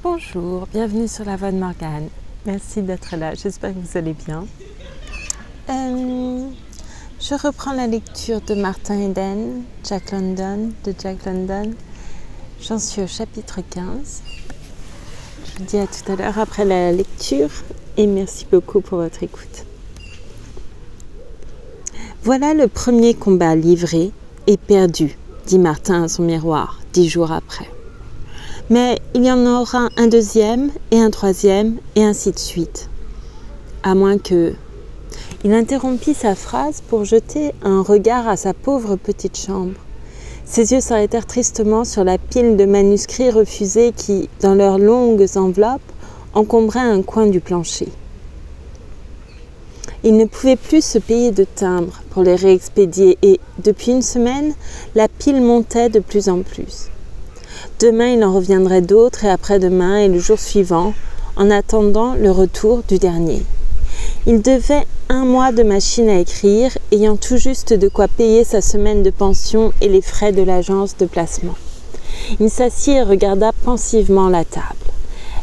Bonjour, bienvenue sur la voix de Morgane. Merci d'être là, j'espère que vous allez bien. Je reprends la lecture de Martin Eden, de Jack London. J'en suis au chapitre 15. Je vous dis à tout à l'heure après la lecture et merci beaucoup pour votre écoute. Voilà le premier combat livré et perdu, dit Martin à son miroir, 10 jours après. Mais il y en aura un deuxième et un troisième et ainsi de suite. À moins que... Il interrompit sa phrase pour jeter un regard à sa pauvre petite chambre. Ses yeux s'arrêtèrent tristement sur la pile de manuscrits refusés qui, dans leurs longues enveloppes, encombraient un coin du plancher. Il ne pouvait plus se payer de timbres pour les réexpédier et, depuis une semaine, la pile montait de plus en plus. Demain, il en reviendrait d'autres et après-demain et le jour suivant, en attendant le retour du dernier. Il devait 1 mois de machine à écrire, ayant tout juste de quoi payer sa semaine de pension et les frais de l'agence de placement. Il s'assit et regarda pensivement la table.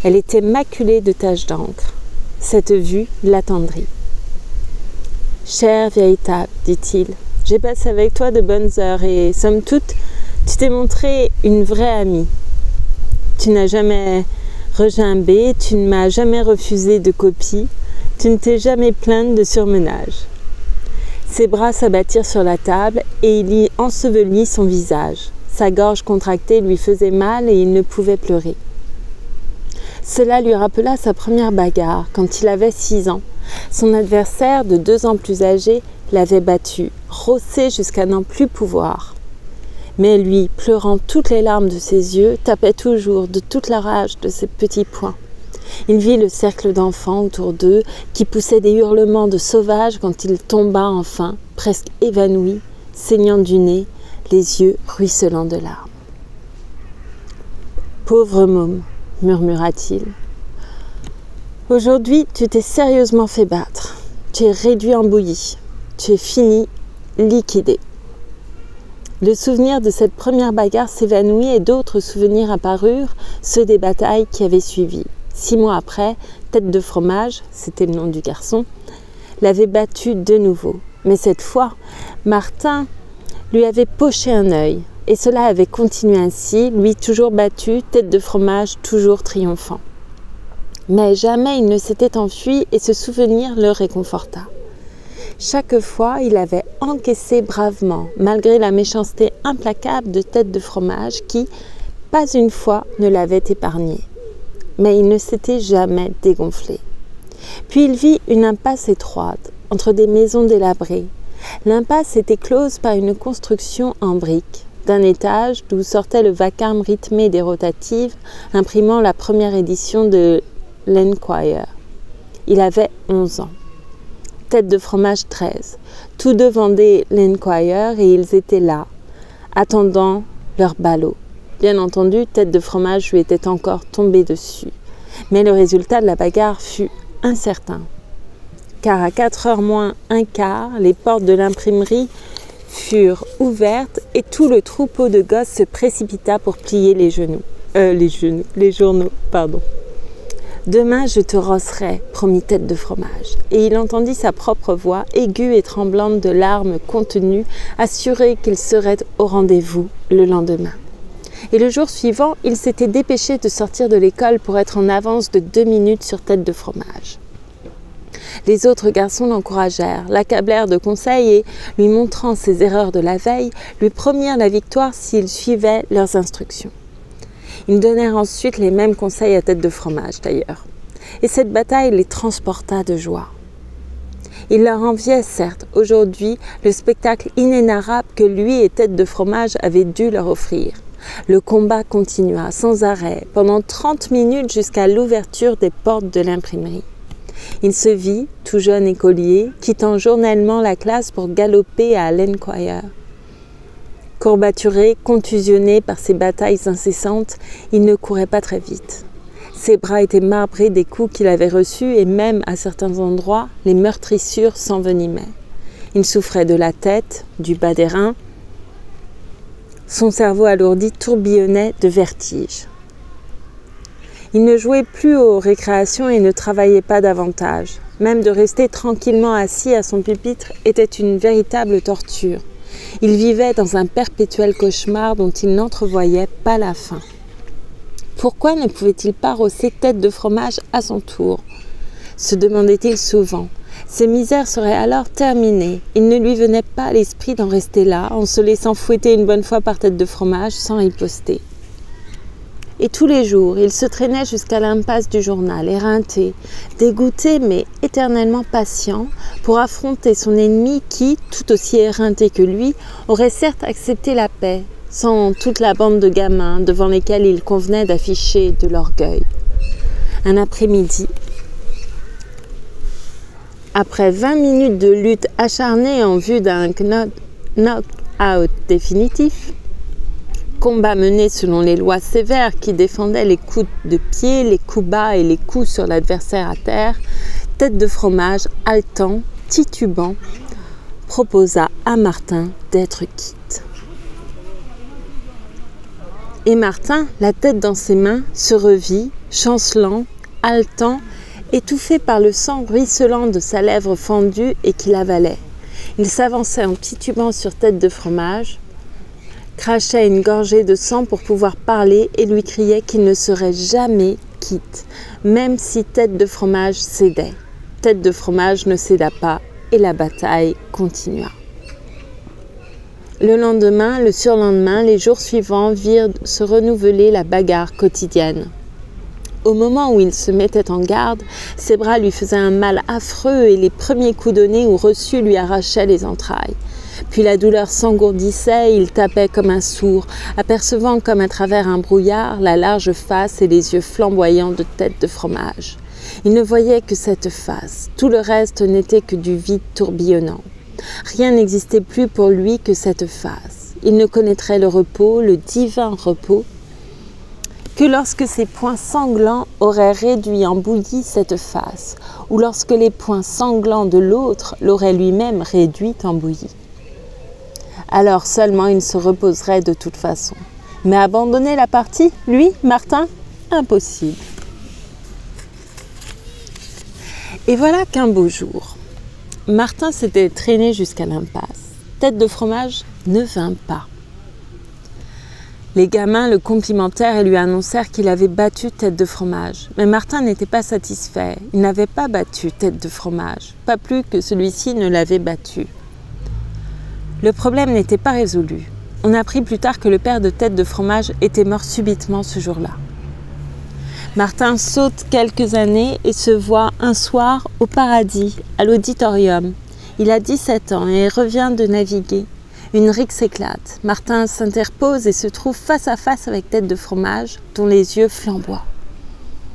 Elle était maculée de taches d'encre. Cette vue l'attendrit. « Chère vieille table, dit-il, j'ai passé avec toi de bonnes heures et, somme toute, tu t'es montrée une vraie amie. Tu n'as jamais regimbé, tu ne m'as jamais refusé de copie, tu ne t'es jamais plainte de surmenage. » Ses bras s'abattirent sur la table et il y ensevelit son visage. Sa gorge contractée lui faisait mal et il ne pouvait pleurer. Cela lui rappela sa première bagarre quand il avait 6 ans. Son adversaire, de 2 ans plus âgé, l'avait battu, rossé jusqu'à n'en plus pouvoir. Mais lui, pleurant toutes les larmes de ses yeux, tapait toujours de toute la rage de ses petits poings. Il vit le cercle d'enfants autour d'eux qui poussaient des hurlements de sauvages quand il tomba enfin, presque évanoui, saignant du nez, les yeux ruisselants de larmes. « Pauvre môme, murmura-t-il. Aujourd'hui, tu t'es sérieusement fait battre. Tu es réduit en bouillie. Tu es fini, liquidé. » Le souvenir de cette première bagarre s'évanouit et d'autres souvenirs apparurent, ceux des batailles qui avaient suivi. 6 mois après, Tête de Fromage, c'était le nom du garçon, l'avait battu de nouveau. Mais cette fois, Martin lui avait poché un œil et cela avait continué ainsi, lui toujours battu, Tête de Fromage toujours triomphant. Mais jamais il ne s'était enfui et ce souvenir le réconforta. Chaque fois, il avait encaissé bravement, malgré la méchanceté implacable de Tête de Fromage qui, pas une fois, ne l'avait épargné. Mais il ne s'était jamais dégonflé. Puis il vit une impasse étroite, entre des maisons délabrées. L'impasse était close par une construction en briques, d'un étage d'où sortait le vacarme rythmé des rotatives, imprimant la première édition de l'Enquirer. Il avait 11 ans. Tête de Fromage 13. Tous deux vendaient l'Enquirer et ils étaient là, attendant leur ballot. Bien entendu, Tête de Fromage lui était encore tombée dessus. Mais le résultat de la bagarre fut incertain. Car à 4h moins un quart, les portes de l'imprimerie furent ouvertes et tout le troupeau de gosses se précipita pour plier les journaux. Demain, je te rosserai, promit Tête de Fromage. Et il entendit sa propre voix, aiguë et tremblante de larmes contenues, assurer qu'il serait au rendez-vous le lendemain. Et le jour suivant, il s'était dépêché de sortir de l'école pour être en avance de 2 minutes sur Tête de Fromage. Les autres garçons l'encouragèrent, l'accablèrent de conseils et, lui montrant ses erreurs de la veille, lui promirent la victoire s'il suivait leurs instructions. Ils donnèrent ensuite les mêmes conseils à Tête de Fromage d'ailleurs. Et cette bataille les transporta de joie. Il leur enviait certes aujourd'hui le spectacle inénarrable que lui et Tête de Fromage avaient dû leur offrir. Le combat continua sans arrêt pendant 30 minutes jusqu'à l'ouverture des portes de l'imprimerie. Il se vit, tout jeune écolier, quittant journellement la classe pour galoper à l'Enquirer. Courbaturé, contusionné par ces batailles incessantes, il ne courait pas très vite. Ses bras étaient marbrés des coups qu'il avait reçus et même, à certains endroits, les meurtrissures s'envenimaient. Il souffrait de la tête, du bas des reins. Son cerveau alourdi tourbillonnait de vertige. Il ne jouait plus aux récréations et ne travaillait pas davantage. Même de rester tranquillement assis à son pupitre était une véritable torture. Il vivait dans un perpétuel cauchemar dont il n'entrevoyait pas la fin. Pourquoi ne pouvait-il pas rosser Tête de Fromage à son tour ? Se demandait-il souvent. Ses misères seraient alors terminées. Il ne lui venait pas à l'esprit d'en rester là, en se laissant fouetter une bonne fois par Tête de Fromage, sans riposter. Et tous les jours, il se traînait jusqu'à l'impasse du journal, éreinté, dégoûté mais éternellement patient, pour affronter son ennemi qui, tout aussi éreinté que lui, aurait certes accepté la paix, sans toute la bande de gamins devant lesquels il convenait d'afficher de l'orgueil. Un après-midi, après 20 minutes de lutte acharnée en vue d'un knock-out définitif, combat mené selon les lois sévères qui défendaient les coups de pied, les coups bas et les coups sur l'adversaire à terre, Tête de Fromage, haletant, titubant, proposa à Martin d'être quitte. Et Martin, la tête dans ses mains, se revit, chancelant, haletant, étouffé par le sang ruisselant de sa lèvre fendue et qu'il avalait. Il s'avançait en titubant sur Tête de Fromage, crachait une gorgée de sang pour pouvoir parler et lui criait qu'il ne serait jamais quitte, même si Tête de Fromage cédait. Tête de Fromage ne céda pas et la bataille continua. Le lendemain, le surlendemain, les jours suivants virent se renouveler la bagarre quotidienne. Au moment où il se mettait en garde, ses bras lui faisaient un mal affreux et les premiers coups donnés ou reçus lui arrachaient les entrailles. Puis la douleur s'engourdissait, il tapait comme un sourd, apercevant comme à travers un brouillard la large face et les yeux flamboyants de Tête de Fromage. Il ne voyait que cette face, tout le reste n'était que du vide tourbillonnant. Rien n'existait plus pour lui que cette face. Il ne connaîtrait le repos, le divin repos, que lorsque ses poings sanglants auraient réduit en bouillie cette face, ou lorsque les poings sanglants de l'autre l'auraient lui-même réduite en bouillie. Alors seulement il se reposerait de toute façon. Mais abandonner la partie, lui, Martin, impossible. Et voilà qu'un beau jour, Martin s'était traîné jusqu'à l'impasse. Tête de Fromage ne vint pas. Les gamins le complimentèrent et lui annoncèrent qu'il avait battu Tête de Fromage. Mais Martin n'était pas satisfait. Il n'avait pas battu Tête de Fromage, pas plus que celui-ci ne l'avait battu. Le problème n'était pas résolu. On apprit plus tard que le père de Tête de Fromage était mort subitement ce jour-là. Martin saute quelques années et se voit un soir au paradis, à l'auditorium. Il a 17 ans et revient de naviguer. Une rixe éclate. Martin s'interpose et se trouve face à face avec Tête de Fromage, dont les yeux flamboient.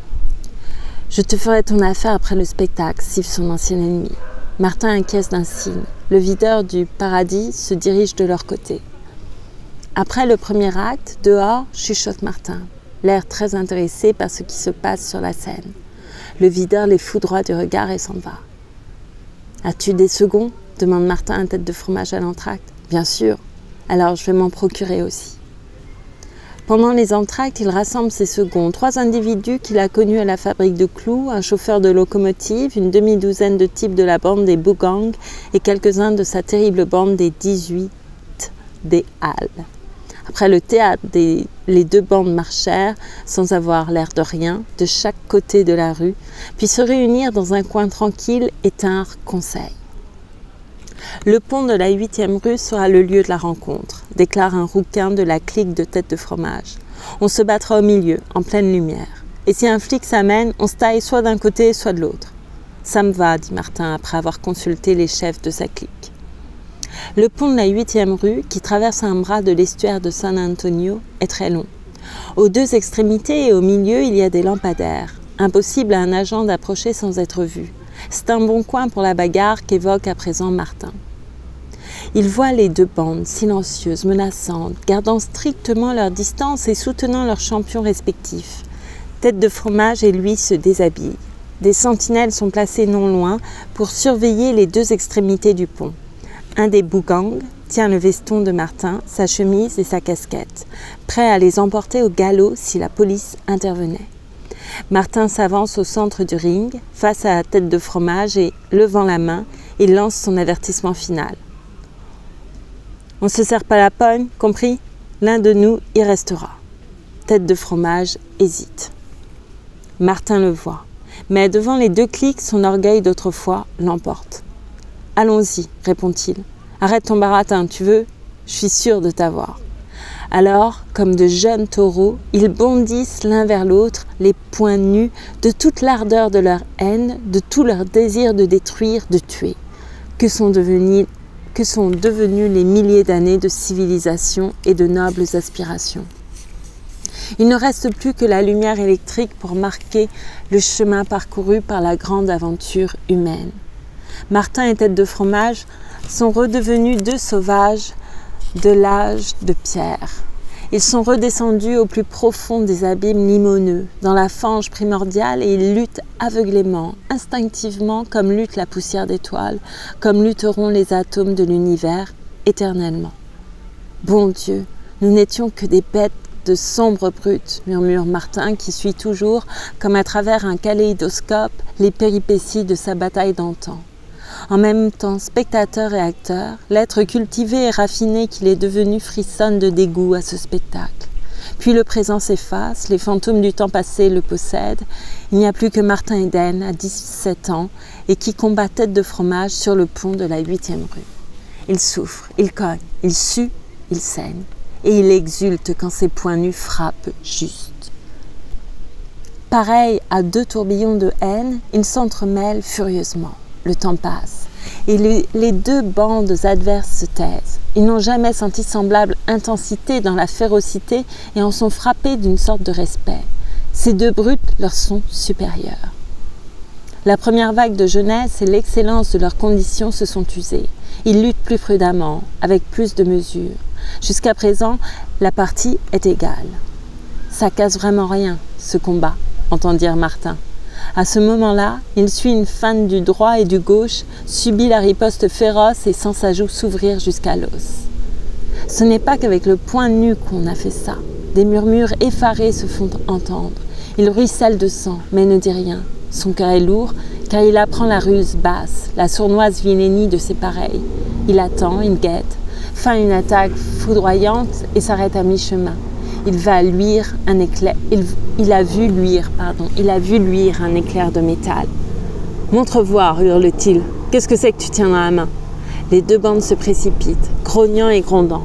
« Je te ferai ton affaire après le spectacle », siffle son ancien ennemi. Martin inquiète d'un signe. Le videur du paradis se dirige de leur côté. Après le premier acte, dehors, chuchote Martin, l'air très intéressé par ce qui se passe sur la scène. Le videur les foudroie du regard et s'en va. « As-tu des seconds ?» demande Martin à Tête de Fromage à l'entracte. « Bien sûr, alors je vais m'en procurer aussi. » Pendant les entr'actes, il rassemble ses seconds, 3 individus qu'il a connus à la fabrique de clous, un chauffeur de locomotive, une demi-douzaine de types de la bande des Bougangs et quelques-uns de sa terrible bande des 18 des Halles. Après le théâtre, les 2 bandes marchèrent, sans avoir l'air de rien, de chaque côté de la rue, puis se réunirent dans un coin tranquille et tinrent conseil. Le pont de la 8e rue sera le lieu de la rencontre, déclare un rouquin de la clique de Tête de Fromage. On se battra au milieu, en pleine lumière. Et si un flic s'amène, on se taille soit d'un côté, soit de l'autre. Ça me va, dit Martin après avoir consulté les chefs de sa clique. Le pont de la 8e rue, qui traverse un bras de l'estuaire de San Antonio, est très long. Aux 2 extrémités et au milieu, il y a des lampadaires. Impossible à un agent d'approcher sans être vu. C'est un bon coin pour la bagarre qu'évoque à présent Martin. Il voit les 2 bandes, silencieuses, menaçantes, gardant strictement leur distance et soutenant leurs champions respectifs. Tête de Fromage et lui se déshabillent. Des sentinelles sont placées non loin pour surveiller les 2 extrémités du pont. Un des Bougangs tient le veston de Martin, sa chemise et sa casquette, prêt à les emporter au galop si la police intervenait. Martin s'avance au centre du ring, face à la tête de fromage et, levant la main, il lance son avertissement final. On ne se serre pas la pogne, compris? L'un de nous y restera. Tête de fromage hésite. Martin le voit, mais devant les 2 clics, son orgueil d'autrefois l'emporte. « Allons-y, répond-il. Arrête ton baratin, tu veux? Je suis sûr de t'avoir. » Alors, comme de jeunes taureaux, ils bondissent l'un vers l'autre, les poings nus, de toute l'ardeur de leur haine, de tout leur désir de détruire, de tuer. Que sont devenus les milliers d'années de civilisation et de nobles aspirations. Il ne reste plus que la lumière électrique pour marquer le chemin parcouru par la grande aventure humaine. Martin et Tête de fromage sont redevenus 2 sauvages de l'âge de pierre. Ils sont redescendus au plus profond des abîmes limoneux, dans la fange primordiale, et ils luttent aveuglément, instinctivement, comme lutte la poussière d'étoiles, comme lutteront les atomes de l'univers, éternellement. Bon Dieu, nous n'étions que des bêtes de sombres brutes, murmure Martin, qui suit toujours, comme à travers un kaléidoscope, les péripéties de sa bataille d'antan. En même temps, spectateur et acteur, l'être cultivé et raffiné qu'il est devenu frissonne de dégoût à ce spectacle. Puis le présent s'efface, les fantômes du temps passé le possèdent. Il n'y a plus que Martin Eden, à 17 ans, et qui combat Tête de fromage sur le pont de la 8e rue. Il souffre, il cogne, il sue, il saigne, et il exulte quand ses poings nus frappent juste. Pareil à 2 tourbillons de haine, ils s'entremêlent furieusement. Le temps passe, et les 2 bandes adverses se taisent. Ils n'ont jamais senti semblable intensité dans la férocité et en sont frappés d'une sorte de respect. Ces 2 brutes leur sont supérieures. La première vague de jeunesse et l'excellence de leurs conditions se sont usées. Ils luttent plus prudemment, avec plus de mesure. Jusqu'à présent, la partie est égale. Ça casse vraiment rien, ce combat, entend dire Martin. À ce moment-là, il suit une feinte du droit et du gauche, subit la riposte féroce et sent sa joue s'ouvrir jusqu'à l'os. Ce n'est pas qu'avec le poing nu qu'on a fait ça. Des murmures effarés se font entendre. Il ruisselle de sang, mais ne dit rien. Son cœur est lourd, car il apprend la ruse basse, la sournoise vilainie de ses pareils. Il attend, il guette, feint une attaque foudroyante et s'arrête à mi-chemin. Il a vu luire un éclair de métal. « Montre voir, hurle-t-il. Qu'est-ce que c'est que tu tiens dans la main ?» Les 2 bandes se précipitent, grognant et grondant.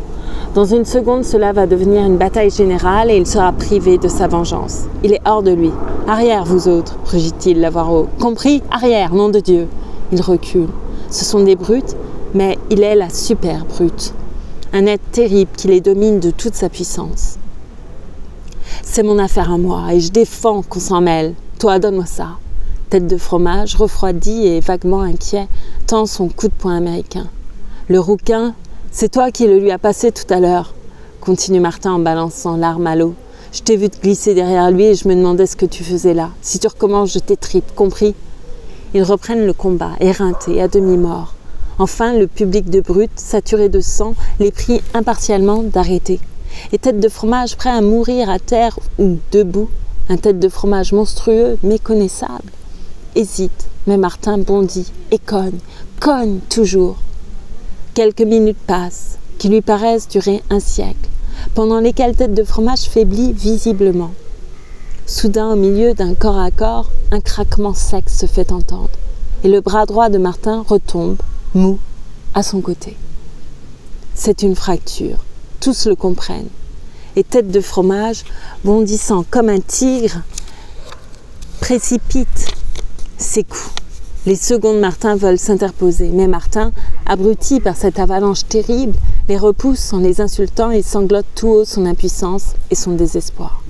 Dans une seconde, cela va devenir une bataille générale et il sera privé de sa vengeance. Il est hors de lui. « Arrière, vous autres !» rugit-il la voix rauque. « Compris ? Arrière, nom de Dieu !» Il recule. Ce sont des brutes, mais il est la super brute. Un être terrible qui les domine de toute sa puissance. C'est mon affaire à moi et je défends qu'on s'en mêle. Toi, donne-moi ça. Tête de fromage, refroidi et vaguement inquiet, tend son coup de poing américain. Le rouquin, c'est toi qui le lui as passé tout à l'heure, continue Martin en balançant l'arme à l'eau. Je t'ai vu te glisser derrière lui et je me demandais ce que tu faisais là. Si tu recommences, je t'étripe, compris? Ils reprennent le combat, éreintés, à demi-morts. Enfin, le public de brutes, saturé de sang, les prie impartialement d'arrêter. Et Tête de fromage prêt à mourir à terre ou debout, un Tête de fromage monstrueux, méconnaissable, hésite, mais Martin bondit et cogne toujours. Quelques minutes passent, qui lui paraissent durer un siècle, pendant lesquelles Tête de fromage faiblit visiblement. Soudain, au milieu d'un corps à corps, un craquement sec se fait entendre, et le bras droit de Martin retombe, mou, à son côté. C'est une fracture. Tous le comprennent. Et Tête de fromage, bondissant comme un tigre, précipite ses coups. Les secondes Martin veulent s'interposer, mais Martin, abruti par cette avalanche terrible, les repousse en les insultant et sanglote tout haut son impuissance et son désespoir.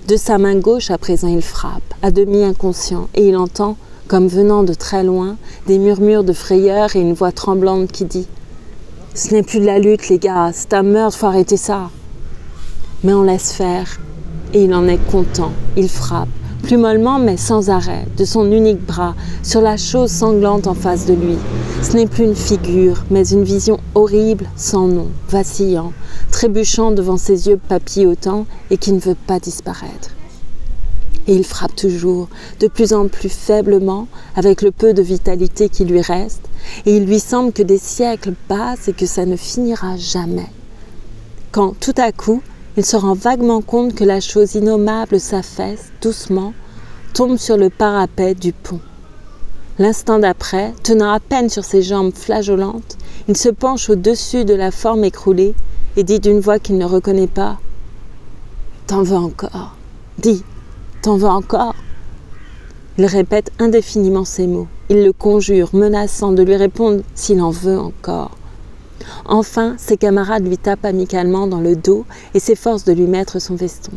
De sa main gauche, à présent, il frappe, à demi inconscient, et il entend, comme venant de très loin, des murmures de frayeur et une voix tremblante qui dit « Ce n'est plus de la lutte, les gars, c'est un meurtre, faut arrêter ça. » Mais on laisse faire, et il en est content. Il frappe, plus mollement mais sans arrêt, de son unique bras, sur la chose sanglante en face de lui. Ce n'est plus une figure, mais une vision horrible, sans nom, vacillant, trébuchant devant ses yeux papillotants et qui ne veut pas disparaître. Et il frappe toujours, de plus en plus faiblement, avec le peu de vitalité qui lui reste, et il lui semble que des siècles passent et que ça ne finira jamais. Quand, tout à coup, il se rend vaguement compte que la chose innommable s'affaisse, doucement, tombe sur le parapet du pont. L'instant d'après, tenant à peine sur ses jambes flageolantes, il se penche au-dessus de la forme écroulée et dit d'une voix qu'il ne reconnaît pas « T'en veux encore ? Dis, t'en veux encore ?» Il répète indéfiniment ces mots. Il le conjure, menaçant de lui répondre s'il en veut encore. Enfin, ses camarades lui tapent amicalement dans le dos et s'efforcent de lui mettre son veston.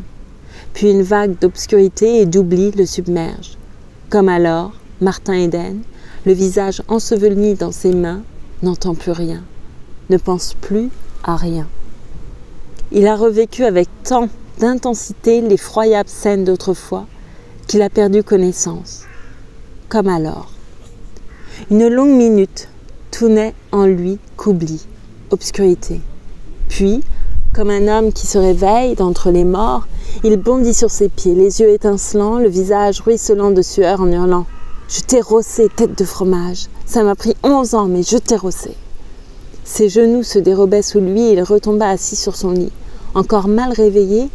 Puis une vague d'obscurité et d'oubli le submerge. Comme alors, Martin Eden, le visage enseveli dans ses mains, n'entend plus rien, ne pense plus à rien. Il a revécu avec tant d'intensité l'effroyable scène d'autrefois qu'il a perdu connaissance. Comme alors. Une longue minute, tout n'est en lui qu'oubli, obscurité. Puis, comme un homme qui se réveille d'entre les morts, il bondit sur ses pieds, les yeux étincelants, le visage ruisselant de sueur en hurlant « Je t'ai rossé, tête de fromage. Ça m'a pris 11 ans, mais je t'ai rossé. » Ses genoux se dérobaient sous lui et il retomba assis sur son lit. Encore mal réveillé,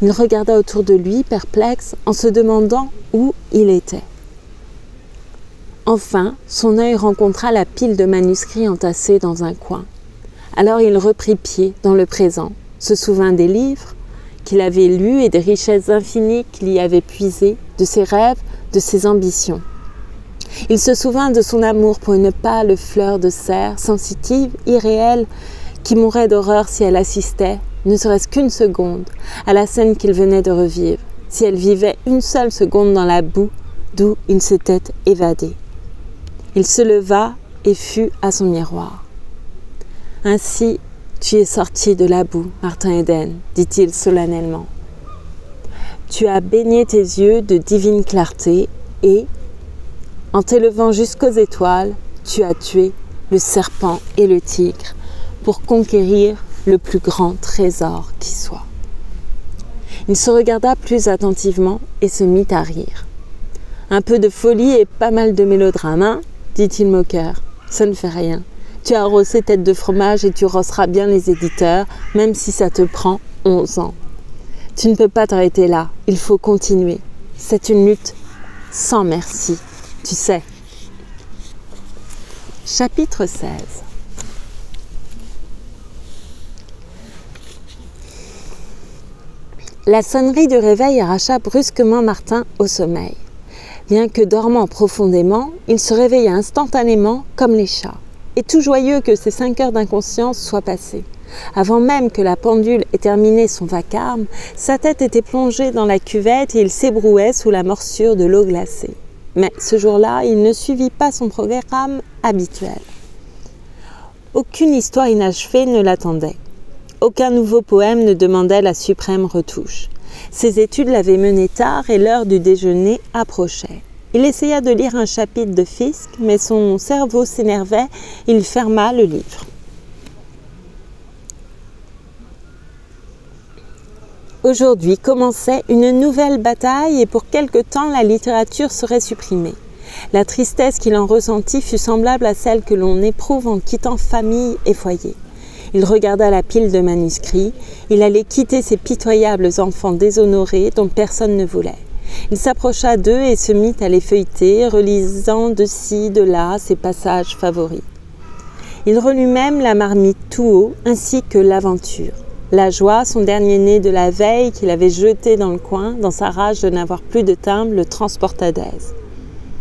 il regarda autour de lui, perplexe, en se demandant où il était. Enfin, son œil rencontra la pile de manuscrits entassés dans un coin. Alors il reprit pied dans le présent, se souvint des livres qu'il avait lus et des richesses infinies qu'il y avait puisées, de ses rêves, de ses ambitions. Il se souvint de son amour pour une pâle fleur de serre, sensitive, irréelle, qui mourrait d'horreur si elle assistait, ne serait-ce qu'une seconde, à la scène qu'il venait de revivre, si elle vivait une seule seconde dans la boue d'où il s'était évadé. Il se leva et fut à son miroir. « Ainsi, tu es sorti de la boue, Martin Eden, dit-il solennellement. Tu as baigné tes yeux de divine clarté et, en t'élevant jusqu'aux étoiles, tu as tué le serpent et le tigre pour conquérir le plus grand trésor qui soit. » Il se regarda plus attentivement et se mit à rire. « Un peu de folie et pas mal de mélodrame, hein ?» dit-il moqueur. « Ça ne fait rien. Tu as rossé tête de fromage et tu rosseras bien les éditeurs, même si ça te prend 11 ans. Tu ne peux pas t'arrêter là, il faut continuer. C'est une lutte sans merci, tu sais. » Chapitre 16. La sonnerie du réveil arracha brusquement Martin au sommeil. Bien que dormant profondément, il se réveilla instantanément comme les chats, et tout joyeux que ces 5 heures d'inconscience soient passées. Avant même que la pendule ait terminé son vacarme, sa tête était plongée dans la cuvette et il s'ébrouait sous la morsure de l'eau glacée. Mais ce jour-là, il ne suivit pas son programme habituel. Aucune histoire inachevée ne l'attendait. Aucun nouveau poème ne demandait la suprême retouche. Ses études l'avaient mené tard et l'heure du déjeuner approchait. Il essaya de lire un chapitre de Fiske, mais son cerveau s'énervait et il ferma le livre. Aujourd'hui commençait une nouvelle bataille et pour quelque temps la littérature serait supprimée. La tristesse qu'il en ressentit fut semblable à celle que l'on éprouve en quittant famille et foyer. Il regarda la pile de manuscrits. Il allait quitter ces pitoyables enfants déshonorés dont personne ne voulait. Il s'approcha d'eux et se mit à les feuilleter, relisant de ci, de là ses passages favoris. Il relut même la marmite tout haut, ainsi que l'aventure. La joie, son dernier né de la veille qu'il avait jeté dans le coin, dans sa rage de n'avoir plus de timbre, le transporta d'aise.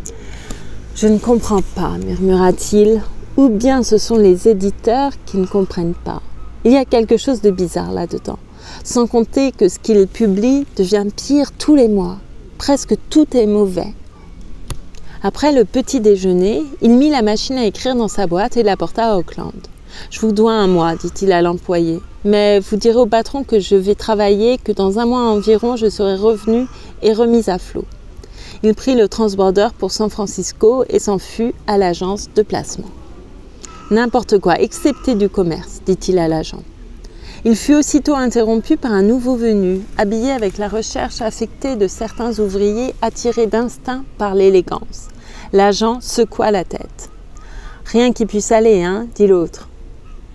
« Je ne comprends pas, murmura-t-il. Ou bien ce sont les éditeurs qui ne comprennent pas. Il y a quelque chose de bizarre là-dedans. Sans compter que ce qu'ils publient devient pire tous les mois. Presque tout est mauvais. » Après le petit déjeuner, il mit la machine à écrire dans sa boîte et la porta à Auckland. « Je vous dois 1 mois, dit-il à l'employé. Mais vous direz au patron que je vais travailler, que dans 1 mois environ, je serai revenu et remis à flot. » Il prit le transborder pour San Francisco et s'en fut à l'agence de placement. « N'importe quoi, excepté du commerce, dit-il à l'agent. Il fut aussitôt interrompu par un nouveau venu, habillé avec la recherche affectée de certains ouvriers attirés d'instinct par l'élégance. L'agent secoua la tête. « Rien qui puisse aller, hein ?» dit l'autre.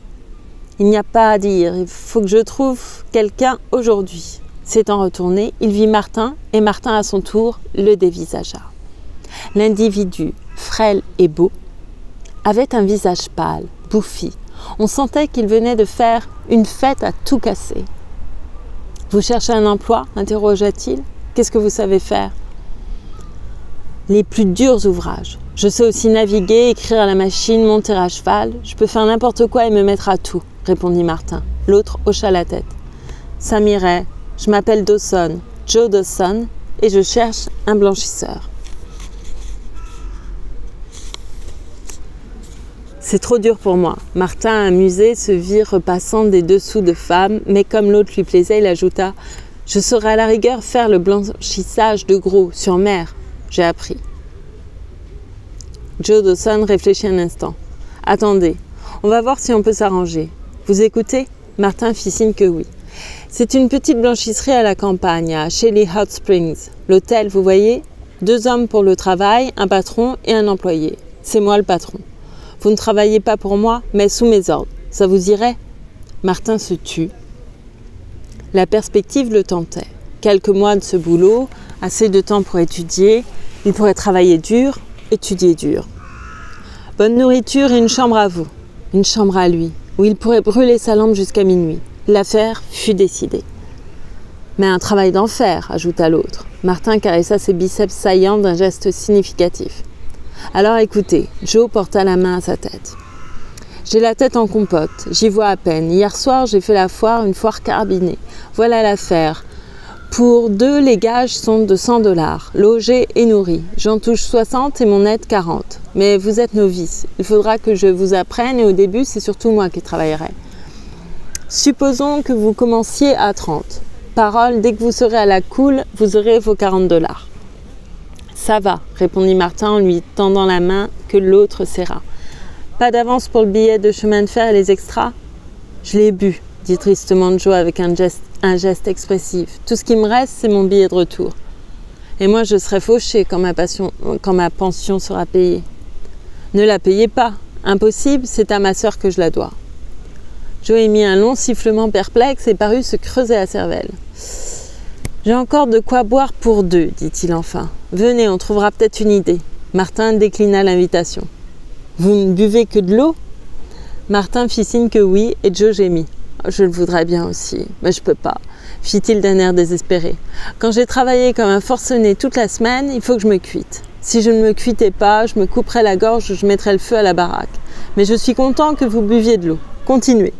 « Il n'y a pas à dire, il faut que je trouve quelqu'un aujourd'hui. » S'étant retourné, il vit Martin et Martin à son tour le dévisagea. L'individu, frêle et beau, avait un visage pâle, bouffi. On sentait qu'il venait de faire une fête à tout casser. « Vous cherchez un emploi ?» interrogea-t-il. « Qu'est-ce que vous savez faire ?»« Les plus durs ouvrages. Je sais aussi naviguer, écrire à la machine, monter à cheval. Je peux faire n'importe quoi et me mettre à tout, » répondit Martin. L'autre hocha la tête. « Ça m'irait. Je m'appelle Dawson, Joe Dawson, et je cherche un blanchisseur. » C'est trop dur pour moi. Martin, amusé, se vit repassant des dessous de femme, mais comme l'autre lui plaisait, il ajouta « Je saurais à la rigueur faire le blanchissage de gros sur mer. J'ai appris. » Joe Dawson réfléchit un instant. « Attendez, on va voir si on peut s'arranger. Vous écoutez ?» Martin fit signe que oui. « C'est une petite blanchisserie à la campagne, à Shelly Hot Springs. L'hôtel, vous voyez, 2 hommes pour le travail, un patron et un employé. C'est moi le patron. Vous ne travaillez pas pour moi, mais sous mes ordres. Ça vous irait ?» Martin se tut. La perspective le tentait. Quelques mois de ce boulot, assez de temps pour étudier. Il pourrait travailler dur, étudier dur. Bonne nourriture et une chambre à vous. Une chambre à lui, où il pourrait brûler sa lampe jusqu'à minuit. L'affaire fut décidée. « Mais un travail d'enfer », ajouta l'autre. Martin caressa ses biceps saillants d'un geste significatif. « Alors écoutez, Joe porta la main à sa tête. J'ai la tête en compote, j'y vois à peine. Hier soir, j'ai fait la foire, une foire carabinée. Voilà l'affaire. Pour 2, les gages sont de $100, logé et nourri. J'en touche 60 et mon aide 40. Mais vous êtes novice. Il faudra que je vous apprenne et au début, c'est surtout moi qui travaillerai. Supposons que vous commenciez à 30. Parole, dès que vous serez à la cool, vous aurez vos $40. Ça va, répondit Martin en lui tendant la main que l'autre serra. Pas d'avance pour le billet de chemin de fer et les extras? Je l'ai bu, dit tristement Joe avec un geste expressif. Tout ce qui me reste, c'est mon billet de retour. Et moi, je serai fauché quand ma pension sera payée. Ne la payez pas. Impossible, c'est à ma sœur que je la dois. Joe émit un long sifflement perplexe et parut se creuser la cervelle. J'ai encore de quoi boire pour 2, dit-il enfin. Venez, on trouvera peut-être une idée. Martin déclina l'invitation. Vous ne buvez que de l'eau? Martin fit signe que oui et Joe gémit. Je le voudrais bien aussi, mais je peux pas, fit-il d'un air désespéré. Quand j'ai travaillé comme un forcené toute la semaine, il faut que je me cuite. Si je ne me cuitais pas, je me couperais la gorge, je mettrais le feu à la baraque. Mais je suis content que vous buviez de l'eau. Continuez.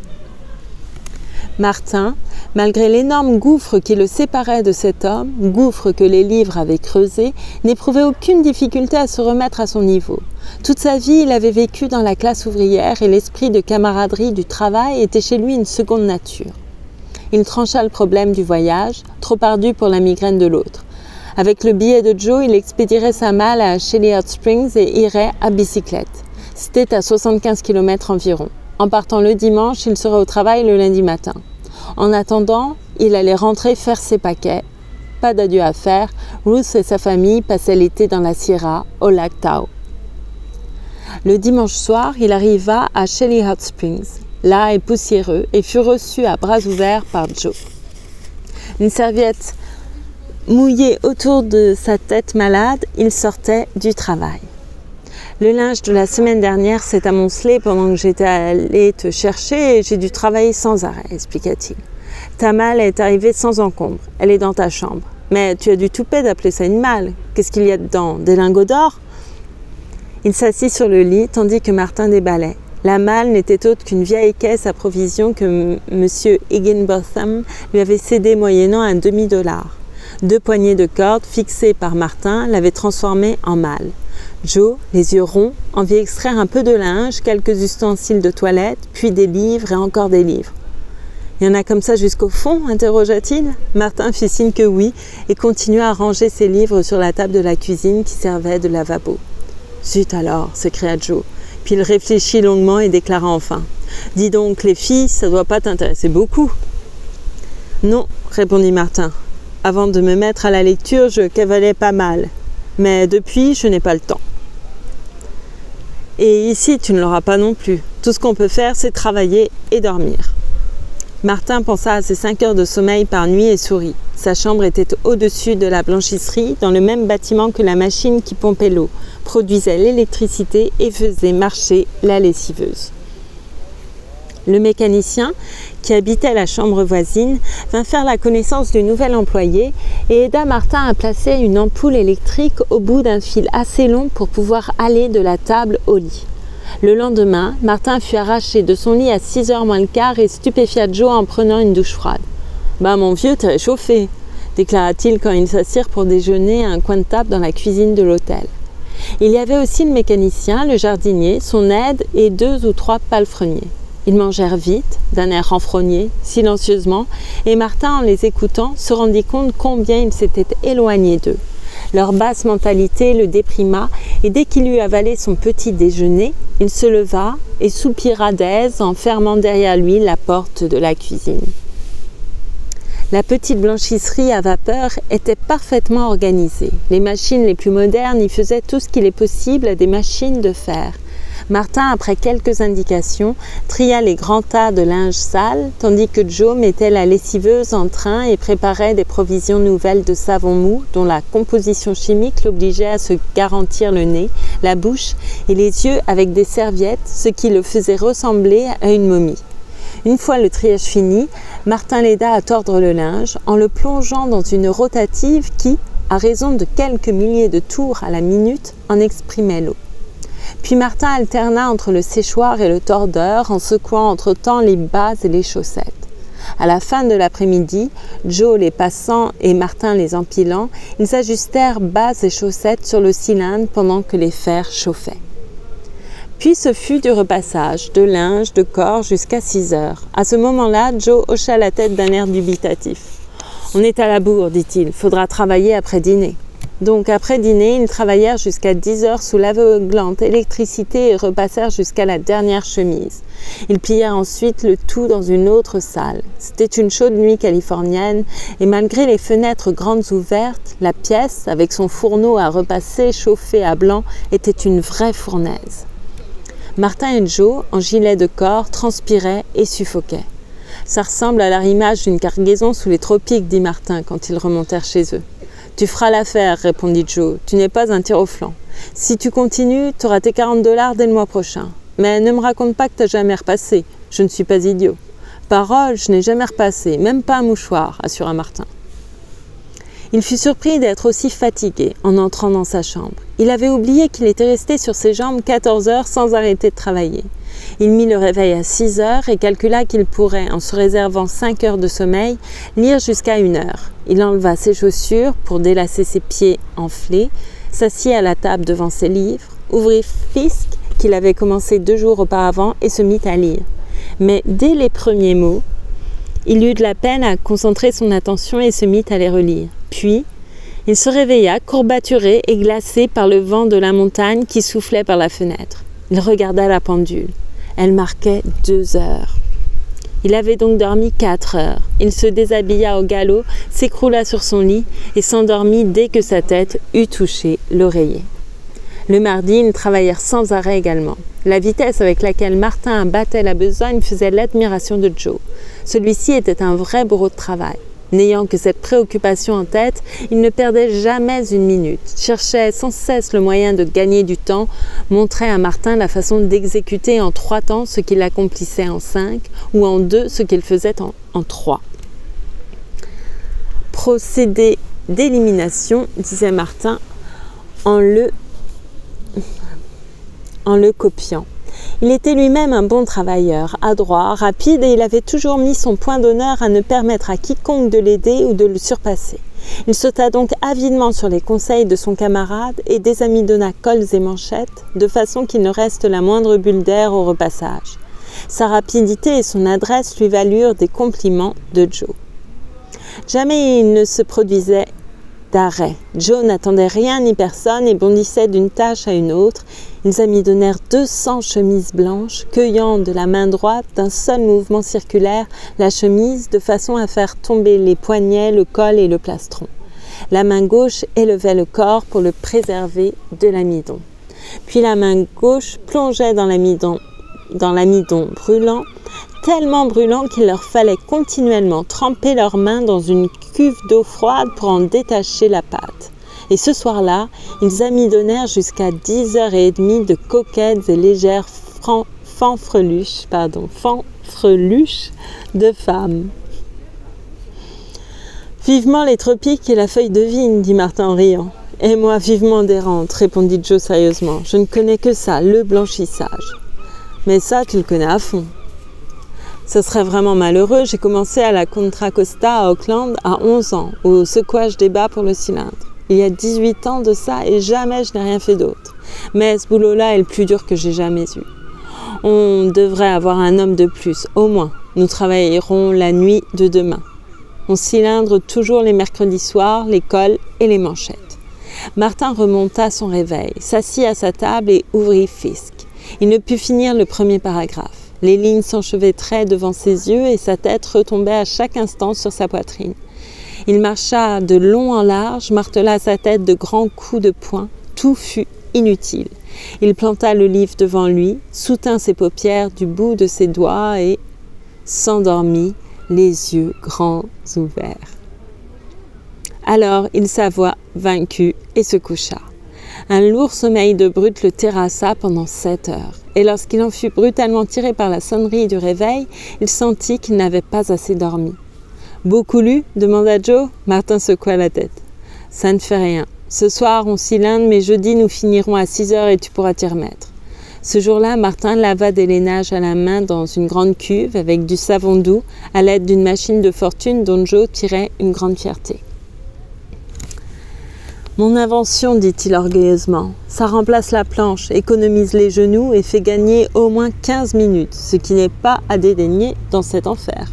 Martin, malgré l'énorme gouffre qui le séparait de cet homme, gouffre que les livres avaient creusé, n'éprouvait aucune difficulté à se remettre à son niveau. Toute sa vie, il avait vécu dans la classe ouvrière et l'esprit de camaraderie du travail était chez lui une seconde nature. Il trancha le problème du voyage, trop ardu pour la migraine de l'autre. Avec le billet de Joe, il expédierait sa malle à Shelly Hot Springs et irait à bicyclette. C'était à 75 km environ. En partant le dimanche, il serait au travail le lundi matin. En attendant, il allait rentrer faire ses paquets. Pas d'adieu à faire, Ruth et sa famille passaient l'été dans la Sierra, au lac Tahoe. Le dimanche soir, il arriva à Shelly Hot Springs, là et poussiéreux, et fut reçu à bras ouverts par Joe. Une serviette mouillée autour de sa tête malade, il sortait du travail. Le linge de la semaine dernière s'est amoncelé pendant que j'étais allé te chercher et j'ai dû travailler sans arrêt, expliqua-t-il. Ta malle est arrivée sans encombre, elle est dans ta chambre. Mais tu as du toupet d'appeler ça une malle. Qu'est-ce qu'il y a dedans? Des lingots d'or? Il s'assit sur le lit tandis que Martin déballait. La malle n'était autre qu'une vieille caisse à provisions que M. Higginbotham lui avait cédée moyennant un $1/2. 2 poignées de corde fixées par Martin l'avaient transformée en malle. Joe, les yeux ronds, en vit extraire un peu de linge, quelques ustensiles de toilette, puis des livres et encore des livres. « Il y en a comme ça jusqu'au fond ?» interrogea-t-il. Martin fit signe que oui et continua à ranger ses livres sur la table de la cuisine qui servait de lavabo. « Zut alors !» s'écria Joe. Puis il réfléchit longuement et déclara enfin Dis donc, les filles, ça doit pas t'intéresser beaucoup. Non, répondit Martin. Avant de me mettre à la lecture, je cavalais pas mal. Mais depuis, je n'ai pas le temps. Et ici, tu ne l'auras pas non plus. Tout ce qu'on peut faire, c'est travailler et dormir. Martin pensa à ses 5 heures de sommeil par nuit et sourit. Sa chambre était au-dessus de la blanchisserie, dans le même bâtiment que la machine qui pompait l'eau, produisait l'électricité et faisait marcher la lessiveuse. Le mécanicien, qui habitait la chambre voisine, vint faire la connaissance du nouvel employé et aida Martin à placer une ampoule électrique au bout d'un fil assez long pour pouvoir aller de la table au lit. Le lendemain, Martin fut arraché de son lit à 6h moins le quart et stupéfia Joe en prenant une douche froide. « Bah mon vieux, t'es réchauffé !» déclara-t-il quand ils s'assirent pour déjeuner à un coin de table dans la cuisine de l'hôtel. Il y avait aussi le mécanicien, le jardinier, son aide et 2 ou 3 palefreniers. Ils mangèrent vite, d'un air renfrogné, silencieusement, et Martin, en les écoutant, se rendit compte combien ils s'étaient éloignés d'eux. Leur basse mentalité le déprima, et dès qu'il eut avalé son petit déjeuner, il se leva et soupira d'aise en fermant derrière lui la porte de la cuisine. La petite blanchisserie à vapeur était parfaitement organisée. Les machines les plus modernes y faisaient tout ce qu'il est possible à des machines de fer. Martin, après quelques indications, tria les grands tas de linge sale, tandis que Joe mettait la lessiveuse en train et préparait des provisions nouvelles de savon mou dont la composition chimique l'obligeait à se garantir le nez, la bouche et les yeux avec des serviettes, ce qui le faisait ressembler à une momie. Une fois le triage fini, Martin l'aida à tordre le linge en le plongeant dans une rotative qui, à raison de quelques milliers de tours à la minute, en exprimait l'eau. Puis Martin alterna entre le séchoir et le tordeur en secouant entre-temps les bas et les chaussettes. À la fin de l'après-midi, Joe les passant et Martin les empilant, ils ajustèrent bas et chaussettes sur le cylindre pendant que les fers chauffaient. Puis ce fut du repassage, de linge, de corps jusqu'à 6 heures. À ce moment-là, Joe hocha la tête d'un air dubitatif. « On est à la bourre, dit-il, faudra travailler après dîner. » Donc après dîner, ils travaillèrent jusqu'à 10 heures sous l'aveuglante électricité et repassèrent jusqu'à la dernière chemise. Ils plièrent ensuite le tout dans une autre salle. C'était une chaude nuit californienne et malgré les fenêtres grandes ouvertes, la pièce, avec son fourneau à repasser chauffé à blanc, était une vraie fournaise. Martin et Joe, en gilet de corps, transpiraient et suffoquaient. « Ça ressemble à l'arrimage d'une cargaison sous les tropiques, dit Martin quand ils remontèrent chez eux. « Tu feras l'affaire, répondit Joe. Tu n'es pas un tir au flanc. Si tu continues, tu auras tes $40 dès le mois prochain. Mais ne me raconte pas que tu n'as jamais repassé. Je ne suis pas idiot. Parole, je n'ai jamais repassé, même pas un mouchoir, assura Martin. Il fut surpris d'être aussi fatigué en entrant dans sa chambre. Il avait oublié qu'il était resté sur ses jambes 14 heures sans arrêter de travailler. Il mit le réveil à 6 heures et calcula qu'il pourrait, en se réservant 5 heures de sommeil, lire jusqu'à 1 heure. Il enleva ses chaussures pour délasser ses pieds enflés, s'assit à la table devant ses livres, ouvrit Fisk, qu'il avait commencé 2 jours auparavant, et se mit à lire. Mais dès les premiers mots, il eut de la peine à concentrer son attention et se mit à les relire. Puis, il se réveilla, courbaturé et glacé par le vent de la montagne qui soufflait par la fenêtre. Il regarda la pendule. Elle marquait 2 heures. Il avait donc dormi 4 heures. Il se déshabilla au galop, s'écroula sur son lit et s'endormit dès que sa tête eut touché l'oreiller. Le mardi, ils travaillèrent sans arrêt également. La vitesse avec laquelle Martin battait la besogne faisait l'admiration de Joe. Celui-ci était un vrai bourreau de travail. N'ayant que cette préoccupation en tête, il ne perdait jamais une minute, cherchait sans cesse le moyen de gagner du temps, montrait à Martin la façon d'exécuter en 3 temps ce qu'il accomplissait en 5 ou en 2 ce qu'il faisait en 3. Procédé d'élimination, disait Martin en le copiant. Il était lui-même un bon travailleur, adroit, rapide et il avait toujours mis son point d'honneur à ne permettre à quiconque de l'aider ou de le surpasser. Il sauta donc avidement sur les conseils de son camarade et désamidonna cols et manchettes de façon qu'il ne reste la moindre bulle d'air au repassage. Sa rapidité et son adresse lui valurent des compliments de Joe. Jamais il ne se produisait d'arrêt. Joe n'attendait rien ni personne et bondissait d'une tâche à une autre. Ils amidonnèrent 200 chemises blanches, cueillant de la main droite d'un seul mouvement circulaire la chemise de façon à faire tomber les poignets, le col et le plastron. La main gauche élevait le corps pour le préserver de l'amidon. Puis la main gauche plongeait dans l'amidon brûlant, tellement brûlant qu'il leur fallait continuellement tremper leurs mains dans une cuve d'eau froide pour en détacher la pâte. Et ce soir-là, ils amidonnèrent jusqu'à 10h30 de coquettes et légères fanfreluches de femmes. Vivement les tropiques et la feuille de vigne, dit Martin en riant. Et moi, vivement des rentes, répondit Joe sérieusement. Je ne connais que ça, le blanchissage. Mais ça, tu le connais à fond. Ce serait vraiment malheureux. J'ai commencé à la Contra Costa à Auckland à 11 ans, au secouage des bas pour le cylindre. Il y a 18 ans de ça et jamais je n'ai rien fait d'autre. Mais ce boulot-là est le plus dur que j'ai jamais eu. On devrait avoir un homme de plus, au moins. Nous travaillerons la nuit de demain. On cylindre toujours les mercredis soirs, les cols et les manchettes. Martin remonta son réveil, s'assit à sa table et ouvrit Fisk. Il ne put finir le premier paragraphe. Les lignes s'enchevêtraient devant ses yeux et sa tête retombait à chaque instant sur sa poitrine. Il marcha de long en large, martela sa tête de grands coups de poing. Tout fut inutile. Il planta le livre devant lui, soutint ses paupières du bout de ses doigts et s'endormit, les yeux grands ouverts. Alors il s'avoua vaincu et se coucha. Un lourd sommeil de brute le terrassa pendant 7 heures. Et lorsqu'il en fut brutalement tiré par la sonnerie du réveil, il sentit qu'il n'avait pas assez dormi. « Beaucoup lu ?» demanda Joe. Martin secoua la tête. « Ça ne fait rien. Ce soir, on cylindre, mais jeudi, nous finirons à 6 heures et tu pourras t'y remettre. » Ce jour-là, Martin lava des lainages à la main dans une grande cuve avec du savon doux à l'aide d'une machine de fortune dont Joe tirait une grande fierté. « Mon invention, dit-il orgueilleusement, ça remplace la planche, économise les genoux et fait gagner au moins 15 minutes, ce qui n'est pas à dédaigner dans cet enfer. »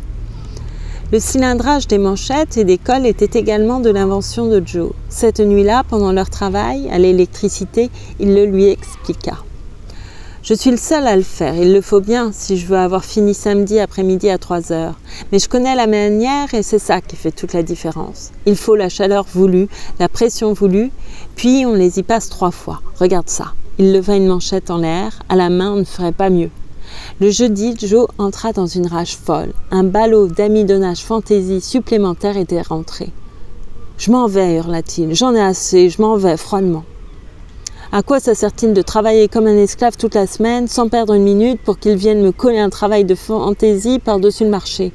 Le cylindrage des manchettes et des cols était également de l'invention de Joe. Cette nuit-là, pendant leur travail à l'électricité, il le lui expliqua. « Je suis le seul à le faire, il le faut bien si je veux avoir fini samedi après-midi à 3 heures. Mais je connais la manière et c'est ça qui fait toute la différence. Il faut la chaleur voulue, la pression voulue, puis on les y passe 3 fois. Regarde ça. » Il leva une manchette en l'air, à la main on ne ferait pas mieux. Le jeudi, Joe entra dans une rage folle. Un ballot d'amidonnage fantaisie supplémentaire était rentré. « Je m'en vais, hurla-t-il. J'en ai assez, je m'en vais froidement. » À quoi ça sert-il de travailler comme un esclave toute la semaine, sans perdre une minute, pour qu'il vienne me coller un travail de fantaisie par-dessus le marché?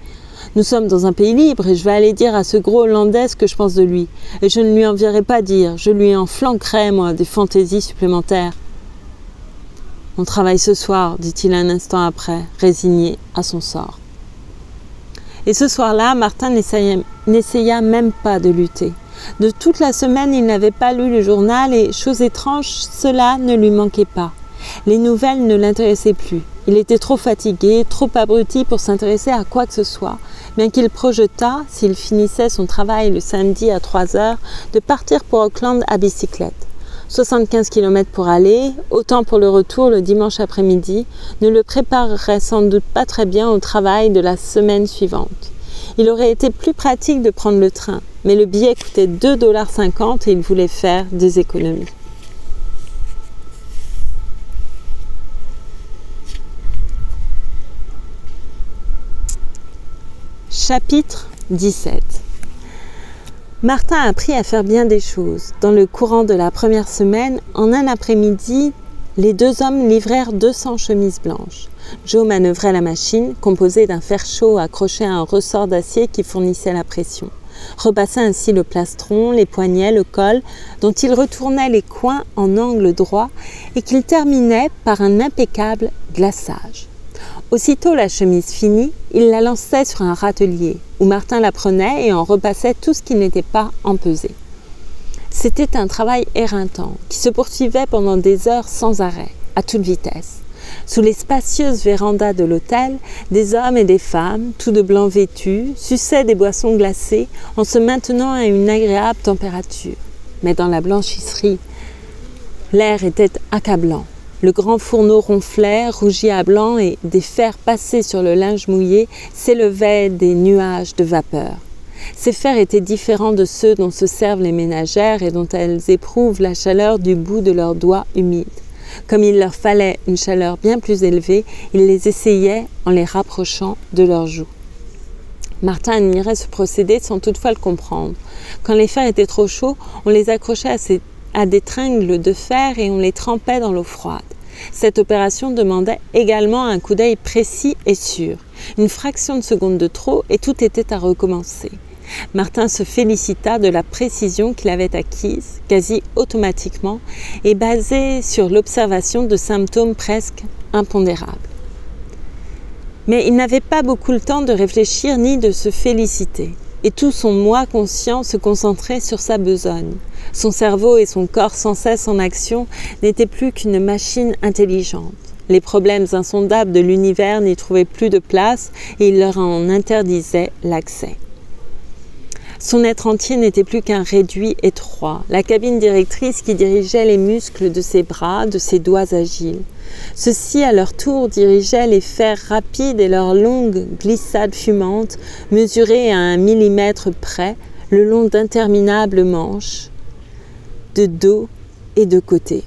Nous sommes dans un pays libre et je vais aller dire à ce gros Hollandais ce que je pense de lui. Et je ne lui enverrai pas dire, je lui en flanquerai, moi, des fantaisies supplémentaires. « On travaille ce soir, dit-il un instant après, résigné à son sort. Et ce soir-là, Martin n'essaya même pas de lutter. De toute la semaine, il n'avait pas lu le journal et, chose étrange, cela ne lui manquait pas. Les nouvelles ne l'intéressaient plus. Il était trop fatigué, trop abruti pour s'intéresser à quoi que ce soit, bien qu'il projetât, s'il finissait son travail le samedi à 3 heures, de partir pour Auckland à bicyclette. 75 km pour aller, autant pour le retour le dimanche après-midi, ne le préparerait sans doute pas très bien au travail de la semaine suivante. Il aurait été plus pratique de prendre le train, mais le billet coûtait 2,50 $ et il voulait faire des économies. Chapitre 17. Martin apprit à faire bien des choses. Dans le courant de la première semaine, en un après-midi, les 2 hommes livrèrent 200 chemises blanches. Joe manœuvrait la machine, composée d'un fer chaud accroché à un ressort d'acier qui fournissait la pression. Repassait ainsi le plastron, les poignets, le col, dont il retournait les coins en angle droit et qu'il terminait par un impeccable glaçage. Aussitôt la chemise finie, il la lançait sur un râtelier, où Martin la prenait et en repassait tout ce qui n'était pas empesé. C'était un travail éreintant, qui se poursuivait pendant des heures sans arrêt, à toute vitesse. Sous les spacieuses vérandas de l'hôtel, des hommes et des femmes, tous de blanc vêtus, suçaient des boissons glacées en se maintenant à une agréable température. Mais dans la blanchisserie, l'air était accablant. Le grand fourneau ronflait, rougi à blanc, et des fers passés sur le linge mouillé s'élevaient des nuages de vapeur. Ces fers étaient différents de ceux dont se servent les ménagères et dont elles éprouvent la chaleur du bout de leurs doigts humides. Comme il leur fallait une chaleur bien plus élevée, ils les essayaient en les rapprochant de leurs joues. Martin admirait ce procédé sans toutefois le comprendre. Quand les fers étaient trop chauds, on les accrochait à des tringles de fer et on les trempait dans l'eau froide. Cette opération demandait également un coup d'œil précis et sûr. Une fraction de seconde de trop et tout était à recommencer. Martin se félicita de la précision qu'il avait acquise, quasi automatiquement, et basée sur l'observation de symptômes presque impondérables. Mais il n'avait pas beaucoup le temps de réfléchir ni de se féliciter. Et tout son moi conscient se concentrait sur sa besogne. Son cerveau et son corps sans cesse en action n'étaient plus qu'une machine intelligente. Les problèmes insondables de l'univers n'y trouvaient plus de place et il leur en interdisait l'accès. Son être entier n'était plus qu'un réduit étroit, la cabine directrice qui dirigeait les muscles de ses bras, de ses doigts agiles. Ceux-ci, à leur tour, dirigeaient les fers rapides et leurs longues glissades fumantes, mesurées à 1 millimètre près, le long d'interminables manches, de dos et de côté.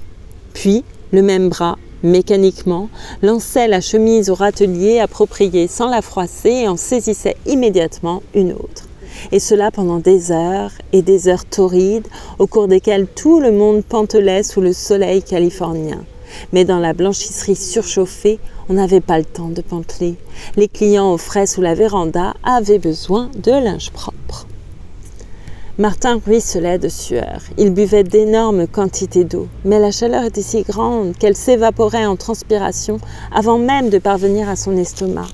Puis, le même bras, mécaniquement, lançait la chemise au râtelier appropriée sans la froisser et en saisissait immédiatement une autre. Et cela pendant des heures et des heures torrides, au cours desquelles tout le monde pantelait sous le soleil californien. Mais dans la blanchisserie surchauffée, on n'avait pas le temps de panteler. Les clients au frais sous la véranda avaient besoin de linge propre. Martin ruisselait de sueur. Il buvait d'énormes quantités d'eau, mais la chaleur était si grande qu'elle s'évaporait en transpiration avant même de parvenir à son estomac.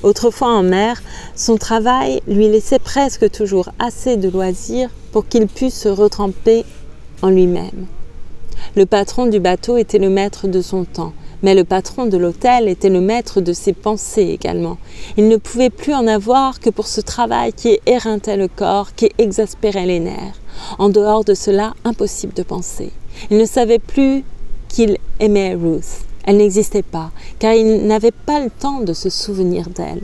Autrefois en mer, son travail lui laissait presque toujours assez de loisirs pour qu'il pût se retremper en lui-même. Le patron du bateau était le maître de son temps, mais le patron de l'hôtel était le maître de ses pensées également. Il ne pouvait plus en avoir que pour ce travail qui éreintait le corps, qui exaspérait les nerfs. En dehors de cela, impossible de penser. Il ne savait plus qu'il aimait Ruth. Elle n'existait pas, car il n'avait pas le temps de se souvenir d'elle.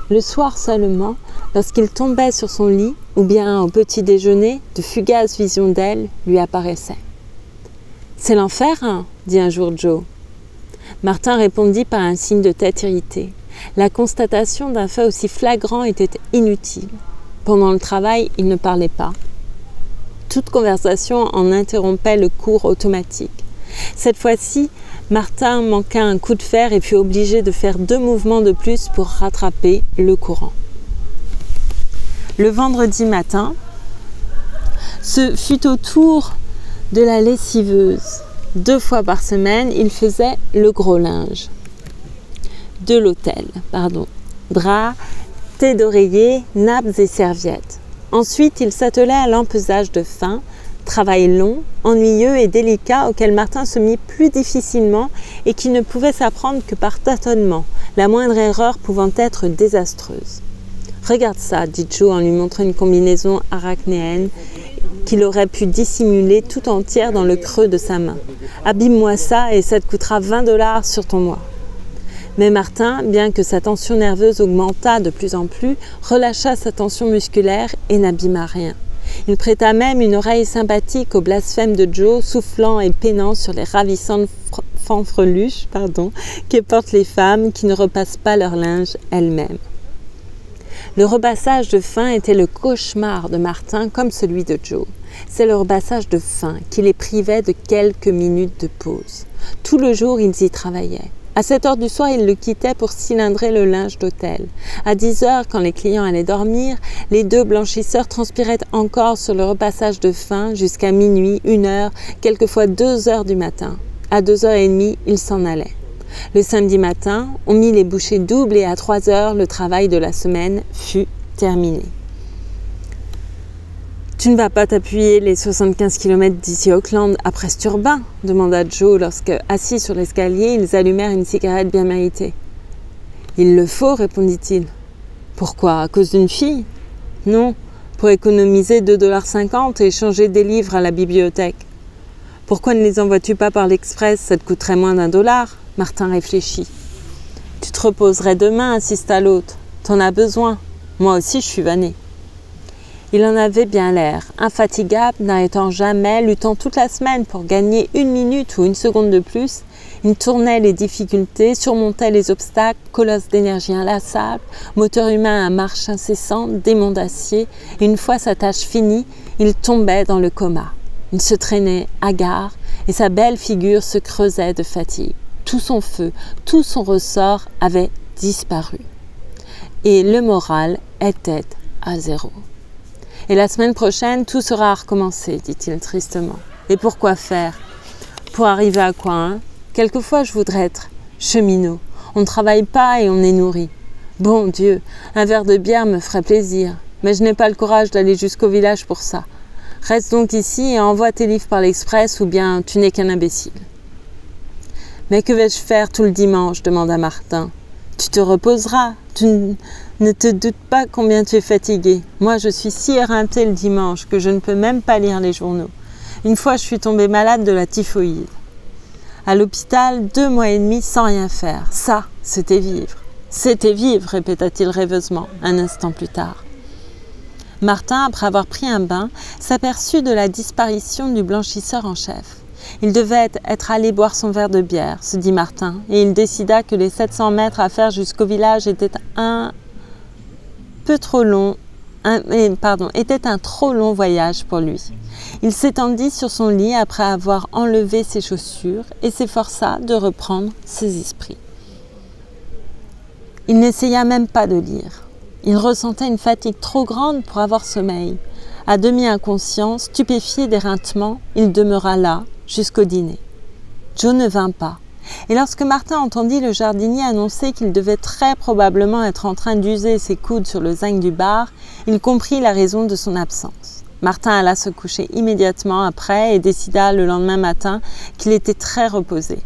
Le soir seulement, lorsqu'il tombait sur son lit, ou bien au petit déjeuner, de fugaces visions d'elle lui apparaissaient. « C'est l'enfer, hein ?» dit un jour Joe. Martin répondit par un signe de tête irrité. La constatation d'un fait aussi flagrant était inutile. Pendant le travail, il ne parlait pas. Toute conversation en interrompait le cours automatique. Cette fois-ci, Martin manqua un coup de fer et fut obligé de faire 2 mouvements de plus pour rattraper le courant. Le vendredi matin, ce fut au tour de la lessiveuse. 2 fois par semaine, il faisait le gros linge de l'hôtel. Draps, thé d'oreiller, nappes et serviettes. Ensuite, il s'attelait à l'empesage de fin, travail long, ennuyeux et délicat auquel Martin se mit plus difficilement et qui ne pouvait s'apprendre que par tâtonnement, la moindre erreur pouvant être désastreuse. « Regarde ça », dit Joe en lui montrant une combinaison arachnéenne qu'il aurait pu dissimuler tout entière dans le creux de sa main. « Abîme-moi ça et ça te coûtera 20 $ sur ton mois. » Mais Martin, bien que sa tension nerveuse augmentât de plus en plus, relâcha sa tension musculaire et n'abîma rien. Il prêta même une oreille sympathique au blasphème de Joe, soufflant et peinant sur les ravissantes fanfreluches que portent les femmes qui ne repassent pas leur linge elles-mêmes. Le repassage de fin était le cauchemar de Martin comme celui de Joe. C'est le repassage de fin qui les privait de quelques minutes de pause. Tout le jour, ils y travaillaient. À 7 heures du soir, ils le quittaient pour cylindrer le linge d'hôtel. À 10 heures, quand les clients allaient dormir, les 2 blanchisseurs transpiraient encore sur le repassage de fin jusqu'à minuit, 1 heure, quelquefois 2 heures du matin. À 2h30, ils s'en allaient. Le samedi matin, on mit les bouchées doubles et à 3 heures, le travail de la semaine fut terminé. Tu ne vas pas t'appuyer les 75 km d'ici Auckland à Presturbain, demanda Joe lorsque, assis sur l'escalier, ils allumèrent une cigarette bien méritée. Il le faut, répondit-il. Pourquoi? À cause d'une fille? Non, pour économiser 2,50 $ et échanger des livres à la bibliothèque. Pourquoi ne les envoies-tu pas par l'Express? Ça te coûterait moins d'$1. Martin réfléchit. Tu te reposerais demain, insista l'autre. T'en as besoin. Moi aussi, je suis vanné. Il en avait bien l'air, infatigable, n'arrêtant jamais, luttant toute la semaine pour gagner 1 minute ou 1 seconde de plus. Il tournait les difficultés, surmontait les obstacles, colosse d'énergie inlassable, moteur humain à marche incessante, démon d'acier, et une fois sa tâche finie, il tombait dans le coma. Il se traînait hagard, et sa belle figure se creusait de fatigue. Tout son feu, tout son ressort avait disparu. Et le moral était à 0. Et la semaine prochaine, tout sera à recommencer, dit-il tristement. Et pourquoi faire? Pour arriver à quoi, hein? Quelquefois, je voudrais être cheminot. On ne travaille pas et on est nourri. Bon Dieu, un verre de bière me ferait plaisir, mais je n'ai pas le courage d'aller jusqu'au village pour ça. Reste donc ici et envoie tes livres par l'Express ou bien tu n'es qu'un imbécile. Mais que vais-je faire tout le dimanche? Demanda Martin. Tu te reposeras. Tu ne te doutes pas combien tu es fatigué. Moi, je suis si éreinté le dimanche que je ne peux même pas lire les journaux. Une fois, je suis tombée malade de la typhoïde. À l'hôpital, 2 mois et demi sans rien faire. Ça, c'était vivre. C'était vivre, répéta-t-il rêveusement, un instant plus tard. Martin, après avoir pris un bain, s'aperçut de la disparition du blanchisseur en chef. Il devait être allé boire son verre de bière, se dit Martin, et il décida que les 700 mètres à faire jusqu'au village étaient un trop long voyage pour lui. Il s'étendit sur son lit après avoir enlevé ses chaussures et s'efforça de reprendre ses esprits. Il n'essaya même pas de lire. Il ressentait une fatigue trop grande pour avoir sommeil. À demi inconscient, stupéfié d'éreintement, il demeura là jusqu'au dîner. Joe ne vint pas. Et lorsque Martin entendit le jardinier annoncer qu'il devait très probablement être en train d'user ses coudes sur le zinc du bar, il comprit la raison de son absence. Martin alla se coucher immédiatement après et décida le lendemain matin qu'il était très reposé.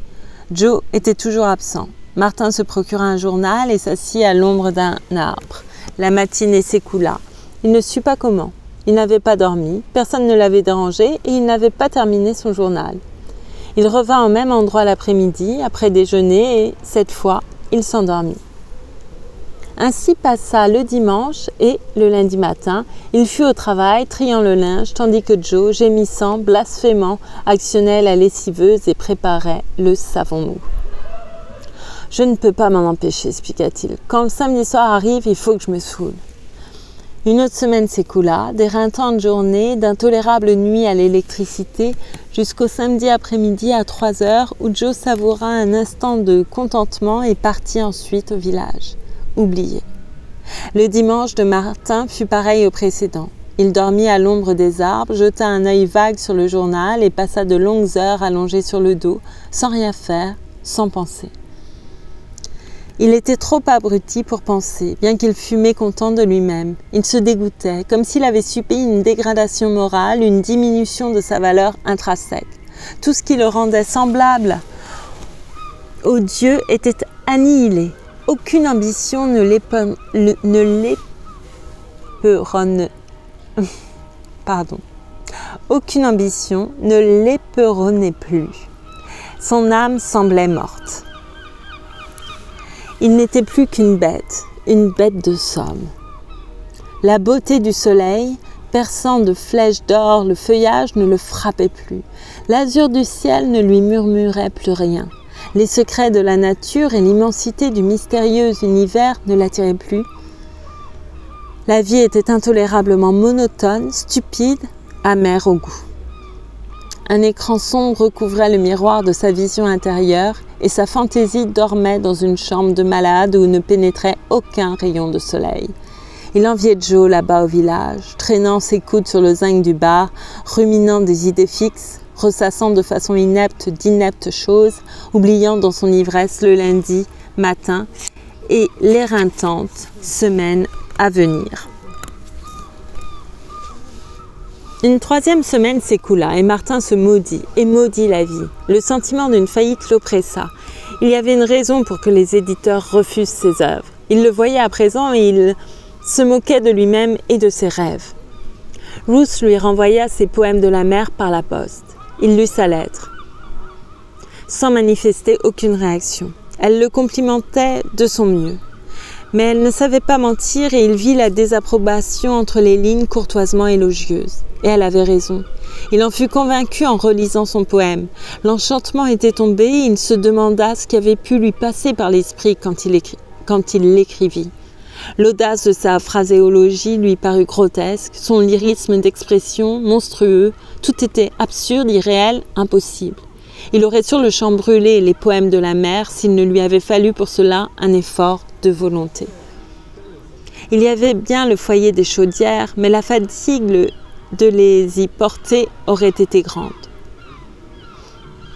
Joe était toujours absent. Martin se procura un journal et s'assit à l'ombre d'un arbre. La matinée s'écoula. Il ne sut pas comment. Il n'avait pas dormi, personne ne l'avait dérangé et il n'avait pas terminé son journal. Il revint au même endroit l'après-midi, après déjeuner, et cette fois, il s'endormit. Ainsi passa le dimanche et le lundi matin, il fut au travail, triant le linge, tandis que Joe, gémissant, blasphémant, actionnait la lessiveuse et préparait le savon mou. « Je ne peux pas m'en empêcher, expliqua-t-il. Quand le samedi soir arrive, il faut que je me saoule. » Une autre semaine s'écoula, d'éreintantes journées, d'intolérables nuits à l'électricité, jusqu'au samedi après-midi à 3 heures, où Joe savoura un instant de contentement et partit ensuite au village, oublié. Le dimanche de Martin fut pareil au précédent. Il dormit à l'ombre des arbres, jeta un œil vague sur le journal et passa de longues heures allongé sur le dos, sans rien faire, sans penser. Il était trop abruti pour penser, bien qu'il fût mécontent de lui-même. Il se dégoûtait, comme s'il avait subi une dégradation morale, une diminution de sa valeur intrinsèque. Tout ce qui le rendait semblable au Dieu était annihilé. Aucune ambition Aucune ambition ne l'éperonnait plus. Son âme semblait morte. Il n'était plus qu'une bête de somme. La beauté du soleil, perçant de flèches d'or le feuillage, ne le frappait plus. L'azur du ciel ne lui murmurait plus rien. Les secrets de la nature et l'immensité du mystérieux univers ne l'attiraient plus. La vie était intolérablement monotone, stupide, amère au goût. Un écran sombre recouvrait le miroir de sa vision intérieure et sa fantaisie dormait dans une chambre de malade où ne pénétrait aucun rayon de soleil. Il enviait Joe là-bas au village, traînant ses coudes sur le zinc du bar, ruminant des idées fixes, ressassant de façon inepte d'ineptes choses, oubliant dans son ivresse le lundi matin et l'éreintante semaine à venir. Une 3e semaine s'écoula et Martin se maudit et maudit la vie. Le sentiment d'une faillite l'oppressa. Il y avait une raison pour que les éditeurs refusent ses œuvres. Il le voyait à présent et il se moquait de lui-même et de ses rêves. Ruth lui renvoya ses poèmes de la mer par la poste. Il lut sa lettre, sans manifester aucune réaction. Elle le complimentait de son mieux. Mais elle ne savait pas mentir et il vit la désapprobation entre les lignes courtoisement élogieuses. Et elle avait raison. Il en fut convaincu en relisant son poème. L'enchantement était tombé et il se demanda ce qui avait pu lui passer par l'esprit quand il l'écrivit. L'audace de sa phraséologie lui parut grotesque, son lyrisme d'expression monstrueux, tout était absurde, irréel, impossible. Il aurait sur le champ brûlé les poèmes de la mer s'il ne lui avait fallu pour cela un effort de volonté. Il y avait bien le foyer des chaudières, mais la fatigue de les y porter aurait été grande.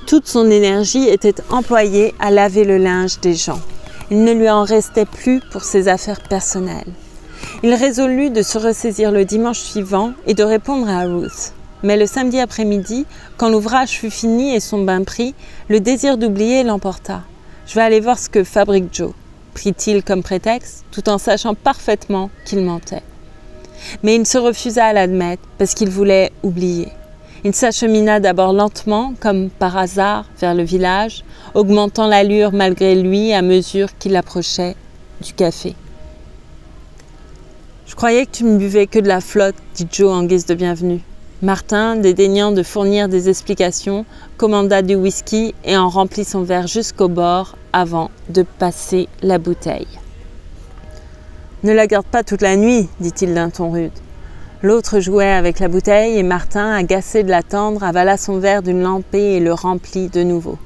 Toute son énergie était employée à laver le linge des gens. Il ne lui en restait plus pour ses affaires personnelles. Il résolut de se ressaisir le dimanche suivant et de répondre à Ruth. Mais le samedi après-midi, quand l'ouvrage fut fini et son bain pris, le désir d'oublier l'emporta. « Je vais aller voir ce que fabrique Joe », prit-il comme prétexte, tout en sachant parfaitement qu'il mentait. Mais il se refusa à l'admettre parce qu'il voulait oublier. Il s'achemina d'abord lentement, comme par hasard, vers le village, augmentant l'allure malgré lui à mesure qu'il approchait du café. « Je croyais que tu ne buvais que de la flotte, » dit Joe en guise de bienvenue. Martin, dédaignant de fournir des explications, commanda du whisky et en remplit son verre jusqu'au bord avant de passer la bouteille. « Ne la garde pas toute la nuit, dit-il d'un ton rude. L'autre jouait avec la bouteille et Martin, agacé de l'attendre, avala son verre d'une lampée et le remplit de nouveau.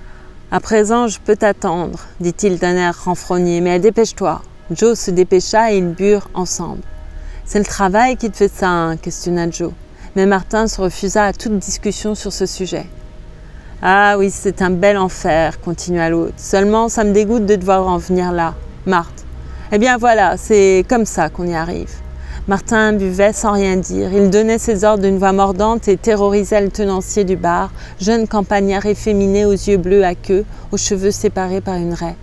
« À présent, je peux t'attendre, dit-il d'un air renfrogné, mais dépêche-toi. » Joe se dépêcha et ils burent ensemble. « C'est le travail qui te fait ça, hein, questionna Joe. Mais Martin se refusa à toute discussion sur ce sujet. « Ah oui, c'est un bel enfer, continua l'autre. Seulement, ça me dégoûte de devoir en venir là, Marthe. Eh bien voilà, c'est comme ça qu'on y arrive. » Martin buvait sans rien dire. Il donnait ses ordres d'une voix mordante et terrorisait le tenancier du bar, jeune campagnard efféminé aux yeux bleus à queue, aux cheveux séparés par une raie.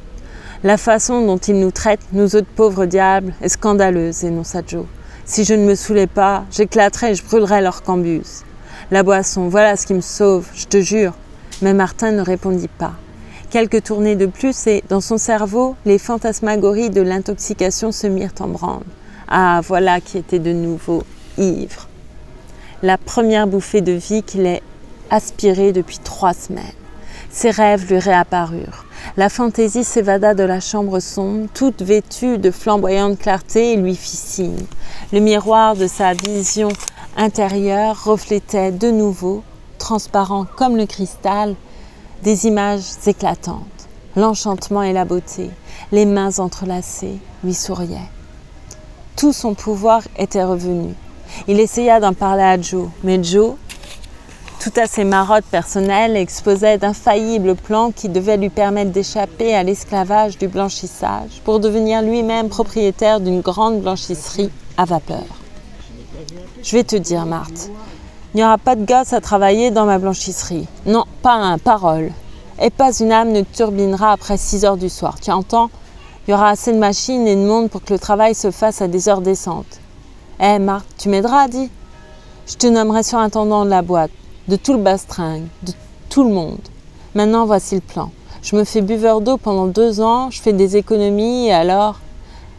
« La façon dont ils nous traitent, nous autres pauvres diables, est scandaleuse, énonça Joe. Si je ne me saoulais pas, j'éclaterais et je brûlerais leur cambuse. La boisson, voilà ce qui me sauve, je te jure. » Mais Martin ne répondit pas. Quelques tournées de plus et, dans son cerveau, les fantasmagories de l'intoxication se mirent en branle. Ah, voilà qui était de nouveau ivre. La première bouffée de vie qu'il ait aspirée depuis 3 semaines. Ses rêves lui réapparurent. La fantaisie s'évada de la chambre sombre, toute vêtue de flamboyante clarté, et lui fit signe. Le miroir de sa vision intérieure reflétait de nouveau, transparent comme le cristal, des images éclatantes. L'enchantement et la beauté, les mains entrelacées, lui souriaient. Tout son pouvoir était revenu. Il essaya d'en parler à Joe, mais Joe, tout à ses marottes personnelles, exposait d'infaillibles plans qui devaient lui permettre d'échapper à l'esclavage du blanchissage pour devenir lui-même propriétaire d'une grande blanchisserie à vapeur. « Je vais te dire, Marthe, il n'y aura pas de gosse à travailler dans ma blanchisserie. Non, pas un, parole. Et pas une âme ne turbinera après 6 heures du soir. Tu entends ? Il y aura assez de machines et de monde pour que le travail se fasse à des heures décentes. Eh, Marthe, tu m'aideras, dis ? Je te nommerai surintendant de la boîte, de tout le bastringue, de tout le monde. Maintenant, voici le plan. Je me fais buveur d'eau pendant 2 ans, je fais des économies et alors... »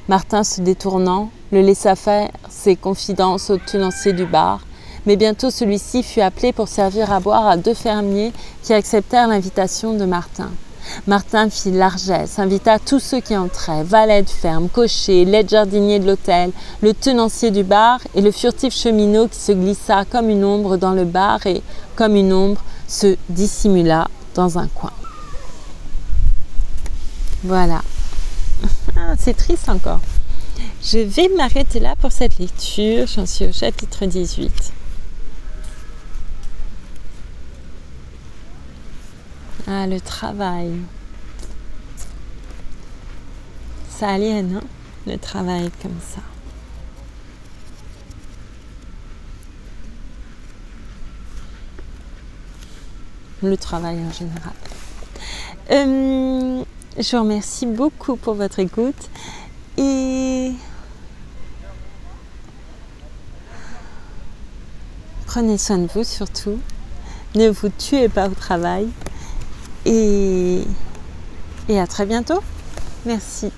Martin, se détournant, le laissa faire ses confidences au tenancier du bar, mais bientôt celui-ci fut appelé pour servir à boire à 2 fermiers qui acceptèrent l'invitation de Martin. Martin fit largesse, invita tous ceux qui entraient, valets de ferme, cochers, l'aide jardinier de l'hôtel, le tenancier du bar et le furtif cheminot qui se glissa comme une ombre dans le bar et, comme une ombre, se dissimula dans un coin. Voilà. Ah, c'est triste encore. Je vais m'arrêter là pour cette lecture. J'en suis au chapitre 18. Ah, le travail. Ça aliène, hein, le travail comme ça. le travail en général. Je vous remercie beaucoup pour votre écoute et prenez soin de vous surtout. Ne vous tuez pas au travail et à très bientôt. Merci.